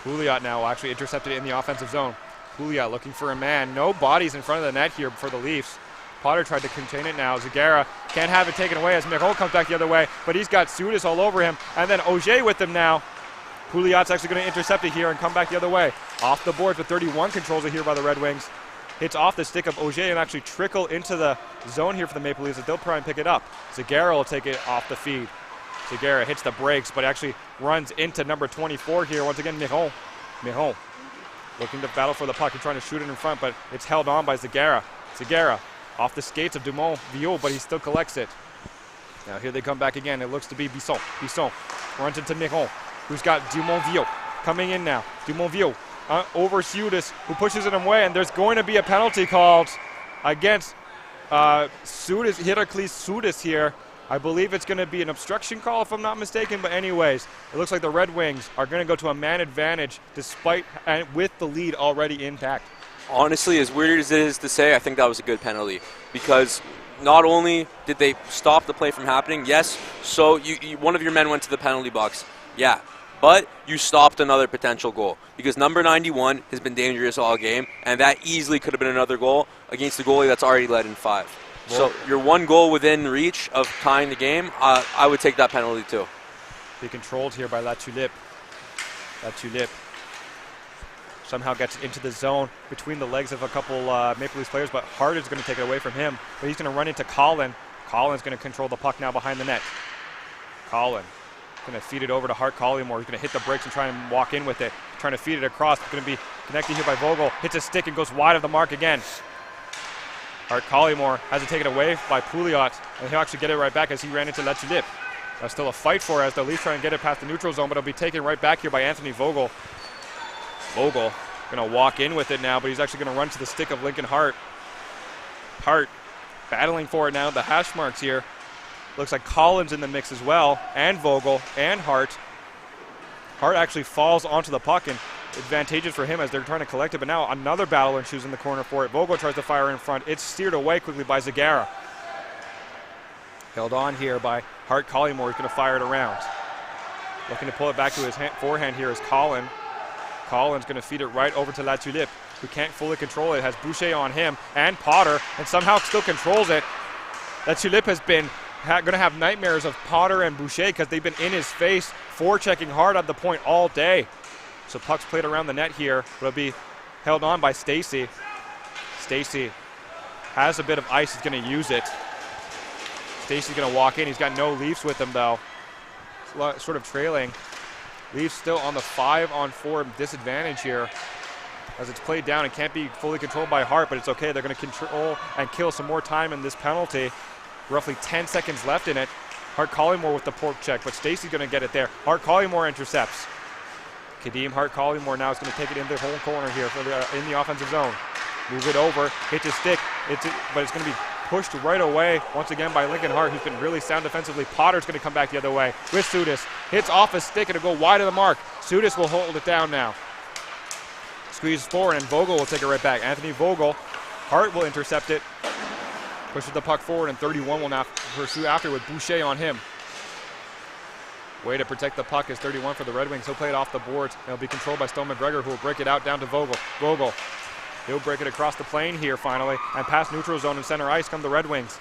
Pouliot now will actually intercept it in the offensive zone. Pouliot looking for a man. No bodies in front of the net here for the Leafs. Potter tried to contain it now. Zagara can't have it taken away as Miron comes back the other way, but he's got Sudas all over him. And then Auger with him now. Pouliot's actually going to intercept it here and come back the other way. Off the boards with 31 controls it here by the Red Wings. Hits off the stick of Auger and actually trickle into the zone here for the Maple Leafs. They'll try and pick it up. Zagara will take it off the feed. Zagara hits the brakes, but actually runs into number 24 here. Once again, Miron. Miron looking to battle for the puck and trying to shoot it in front, but it's held on by Zagara. Zagara off the skates of Dumont-Vieux, but he still collects it. Now here they come back again. It looks to be Bisson. Bisson runs into Miron, who's got Dumont-Vieux coming in now. Dumont-Vieux over Sudas, who pushes it away, and there's going to be a penalty called against Sudas, Heracles Sudas here. I believe it's going to be an obstruction call if I'm not mistaken, but anyways, it looks like the Red Wings are going to go to a man advantage despite and with the lead already intact. Honestly, as weird as it is to say, I think that was a good penalty because not only did they stop the play from happening, yes, so one of your men went to the penalty box, yeah, but you stopped another potential goal because number 91 has been dangerous all game, and that easily could have been another goal against the goalie that's already led in 5. So you're one goal within reach of tying the game. I would take that penalty too. Be controlled here by La Tulipe. La Tulipe somehow gets into the zone between the legs of a couple Maple Leafs players, but Hart is going to take it away from him. But he's going to run into Colin. Colin's going to control the puck now behind the net. Colin going to feed it over to Hart Collymore. He's going to hit the brakes and try and walk in with it. Trying to feed it across. It's going to be connected here by Vogel. Hits a stick and goes wide of the mark again. Hart Collymore has it taken away by Pouliot, and he'll actually get it right back as he ran into La Tulipe. That's still a fight for as the Leafs try and get it past the neutral zone, but it'll be taken right back here by Anthony Vogel. Vogel going to walk in with it now, but he's actually going to run to the stick of Lincoln Hart. Hart battling for it now, the hash marks here. Looks like Collins in the mix as well, and Vogel, and Hart. Hart actually falls onto the puck, and advantageous for him as they're trying to collect it, but now another battle ensues in the corner for it. Vogel tries to fire in front. It's steered away quickly by Zagara. Held on here by Hart Collymore. He's going to fire it around. Looking to pull it back to his forehand here is Colin. Colin's going to feed it right over to La Tulipe, who can't fully control it. Has Boucher on him and Potter, and somehow still controls it. La Tulipe has been going to have nightmares of Potter and Boucher because they've been in his face, forechecking hard at the point all day. So puck's played around the net here, but it'll be held on by Stacey. Stacey has a bit of ice. He's going to use it. Stacey's going to walk in. He's got no Leafs with him, though. Sort of trailing. Leafs still on the 5-on-4 disadvantage here as it's played down and can't be fully controlled by Hart, but it's okay. They're going to control and kill some more time in this penalty. Roughly 10 seconds left in it. Hart Collymore with the poke check, but Stacey's going to get it there. Hart Collymore intercepts. Kadeem Hart Collymore now is going to take it in the whole corner here for in the offensive zone. Move it over, hits a stick, but it's going to be pushed right away once again by Lincoln Hart, who's been really sound defensively. Potter's going to come back the other way with Sudas. Hits off a stick and it'll go wide of the mark. Sudas will hold it down now. Squeezes forward and Vogel will take it right back. Anthony Vogel. Hart will intercept it. Pushes the puck forward and 31 will now pursue after with Boucher on him. Way to protect the puck is 31 for the Red Wings. He'll play it off the boards. And it'll be controlled by Stone McGregor, who will break it out down to Vogel. Vogel. He'll break it across the plane here finally. And past neutral zone and center ice come the Red Wings.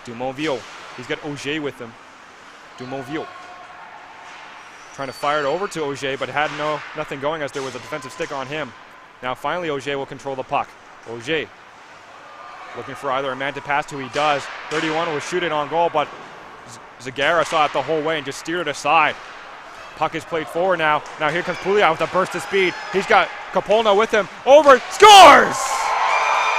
Dumont-Vieux. He's got Auger with him. Dumont-Vieux. Trying to fire it over to Auger, but had nothing going as there was a defensive stick on him. Now finally Auger will control the puck. Auger looking for either a man to pass to. He does. 31 will shoot it on goal, but Zagara saw it the whole way and just steered it aside. Puck is played forward now. Now here comes Pouliot with a burst of speed. He's got Kapolna with him. Over. Scores!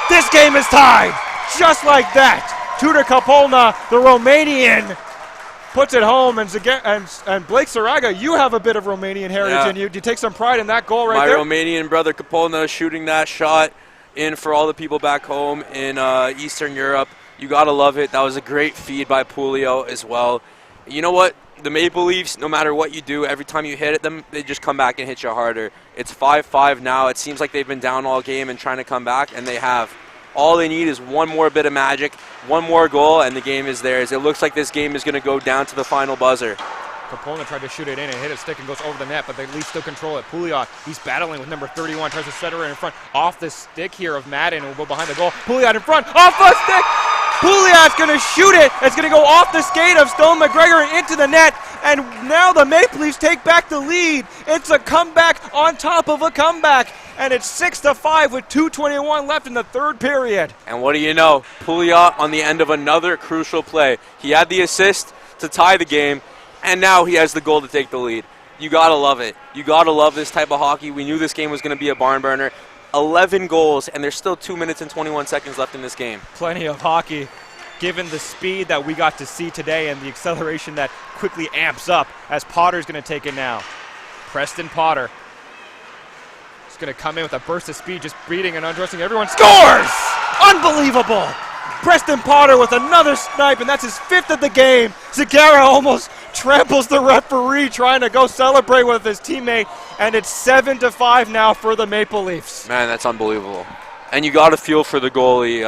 This game is tied. Just like that. Tudor Kapolna, the Romanian, puts it home. And Blake Saraga, you have a bit of Romanian heritage in you. Do you take some pride in that goal right there? My Romanian brother Kapolna shooting that shot in for all the people back home in Eastern Europe. You got to love it. That was a great feed by Pouliot as well. You know what? The Maple Leafs, no matter what you do, every time you hit at them, they just come back and hit you harder. It's 5-5 now. It seems like they've been down all game and trying to come back, and they have. All they need is one more bit of magic, one more goal, and the game is theirs. It looks like this game is going to go down to the final buzzer. Kapolna tried to shoot it in and hit a stick and goes over the net, but the Leafs still control it. Pouliot, he's battling with number 31, tries to center it in front. Off the stick here of Madden, and will go behind the goal. Pouliot in front, off the stick! Pouliot's going to shoot it. It's going to go off the skate of Stone McGregor into the net, and now the Maple Leafs take back the lead. It's a comeback on top of a comeback, and it's 6-5 with 2:21 left in the third period. And what do you know? Pouliot on the end of another crucial play. He had the assist to tie the game, and now he has the goal to take the lead. You got to love it. You got to love this type of hockey. We knew this game was going to be a barn burner. 11 goals, and there's still 2 minutes and 21 seconds left in this game. Plenty of hockey, given the speed that we got to see today and the acceleration that quickly amps up as Potter's going to take it now. Preston Potter is going to come in with a burst of speed, just beating and undressing everyone. Scores! Unbelievable! Preston Potter with another snipe, and that's his 5th of the game. Zagara almost tramples the referee trying to go celebrate with his teammate, and it's 7-5 now for the Maple Leafs. Man, that's unbelievable. And you got to feel for the goalie.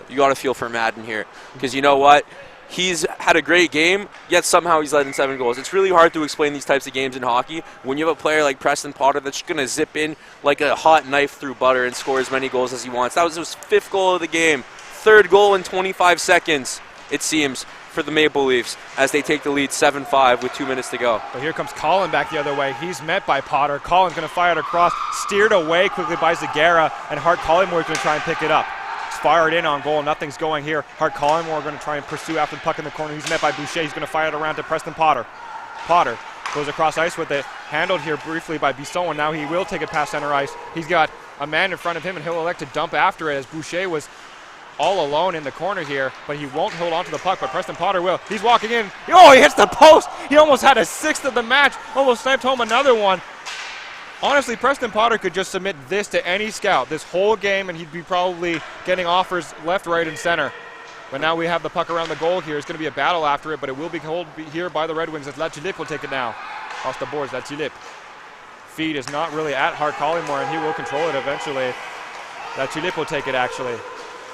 You got to feel for Madden here, because you know what? He's had a great game, yet somehow he's led in 7 goals. It's really hard to explain these types of games in hockey when you have a player like Preston Potter that's going to zip in like a hot knife through butter and score as many goals as he wants. That was his 5th goal of the game. 3rd goal in 25 seconds, it seems, for the Maple Leafs as they take the lead 7-5 with 2 minutes to go. But here comes Colin back the other way. He's met by Potter. Colin's going to fire it across, steered away quickly by Zagara, and Hart Collingwood's going to try and pick it up. It's fired in on goal. Nothing's going here. Hart Collingwood going to try and pursue after the puck in the corner. He's met by Boucher. He's going to fire it around to Preston Potter. Potter goes across ice with it, handled here briefly by Bisson, and now he will take it past center ice. He's got a man in front of him, and he'll elect to dump after it as Boucher was all alone in the corner here, but he won't hold on to the puck, but Preston Potter will. He's walking in. Oh, he hits the post. He almost had a 6th of the match, almost sniped home another one. Honestly, Preston Potter could just submit this to any scout this whole game, and he'd be probably getting offers left, right, and center. But now we have the puck around the goal here. It's going to be a battle after it, but it will be held here by the Red Wings as Lachilip will take it now. Off the boards, Lachilip. Feed is not really at Hart Collymore, and he will control it eventually. Lachilip will take it, actually.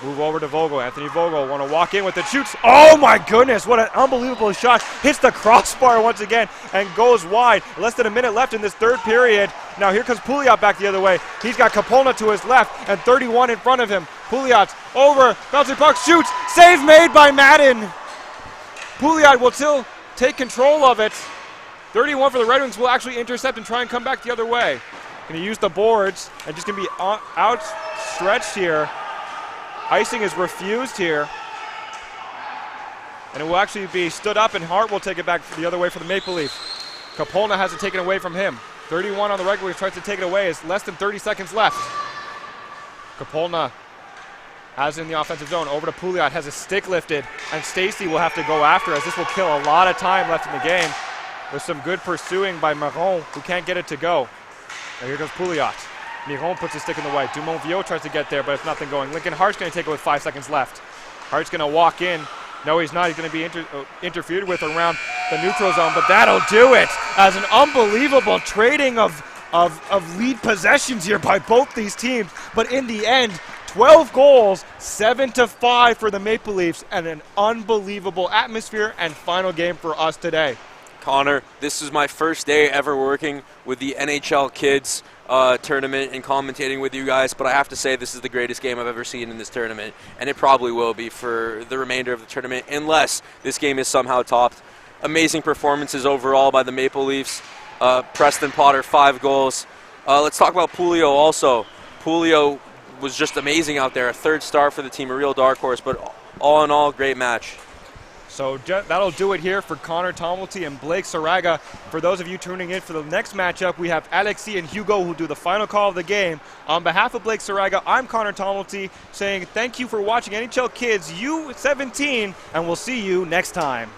Move over to Vogel. Anthony Vogel want to walk in with it. Shoots. Oh, my goodness. What an unbelievable shot. Hits the crossbar once again and goes wide. Less than a minute left in this third period. Now here comes Pouliot back the other way. He's got Kapolna to his left and 31 in front of him. Pouliot's over. Bouncing puck. Shoots. Save made by Madden. Pouliot will still take control of it. 31 for the Red Wings will actually intercept and try and come back the other way. Going to use the boards and just going to be outstretched here. Icing is refused here. And it will actually be stood up, and Hart will take it back the other way for the Maple Leafs. Kapolna has it taken away from him. 31 on the Red Wings tries to take it away. It's less than 30 seconds left. Kapolna has it in the offensive zone. Over to Pouliot, has a stick lifted, and Stacey will have to go after as this will kill a lot of time left in the game with some good pursuing by Marron, who can't get it to go. Now here comes Pouliot. Miron puts his stick in the way. Dumont-Viot tries to get there, but it's nothing going. Lincoln Hart's going to take it with 5 seconds left. Hart's going to walk in. No, he's not. He's going to be interfered with around the neutral zone, but that'll do it as an unbelievable trading of lead possessions here by both these teams. But in the end, 12 goals, 7-5 for the Maple Leafs, and an unbelievable atmosphere and final game for us today. Connor, this is my first day ever working with the NHL Kids tournament and commentating with you guys, but I have to say this is the greatest game I've ever seen in this tournament, and it probably will be for the remainder of the tournament unless this game is somehow topped. Amazing performances overall by the Maple Leafs. Preston Potter, 5 goals. Let's talk about Pouliot also. Pouliot was just amazing out there, a 3rd star for the team, a real dark horse, but all in all, great match. So that'll do it here for Connor Tomilty and Blake Saraga. For those of you tuning in for the next matchup, we have Alexis and Hugo who do the final call of the game. On behalf of Blake Saraga, I'm Connor Tomilty saying thank you for watching NHL Kids U17, and we'll see you next time.